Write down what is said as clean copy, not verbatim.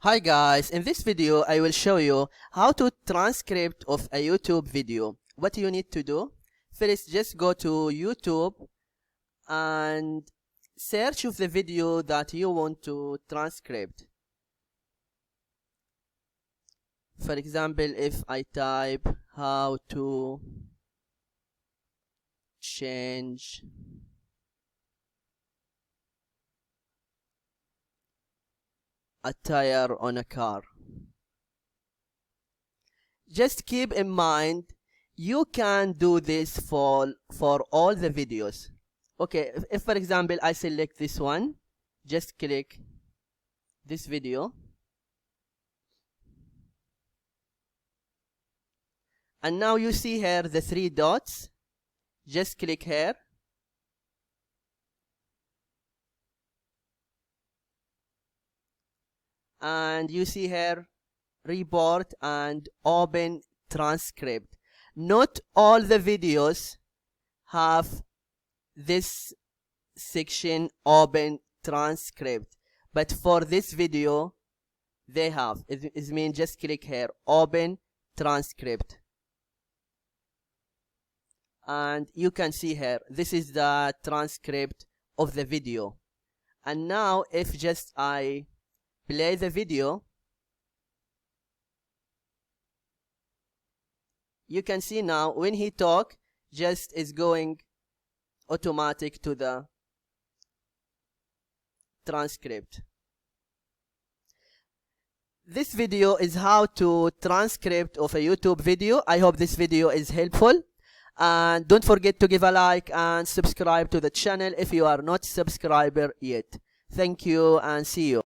Hi guys, in this video I will show you how to transcript of a YouTube video. What you need to do, first just go to YouTube and search of the video that you want to transcript. For example, if I type how to change a tire on a car. Just keep in mind you can do this for all the videos. Okay, if for example I select this one, just click this video and now you see here the three dots. Just click here and you see here report and open transcript. Not all the videos have this section open transcript, but for this video they have. It means just click here open transcript and you can see here this is the transcript of the video. And now if just I play the video, you can see now when he talk just is going automatic to the transcript. This video is how to transcript of a YouTube video. I hope this video is helpful, and don't forget to give a like and subscribe to the channel if you are not subscriber yet. Thank you and see you.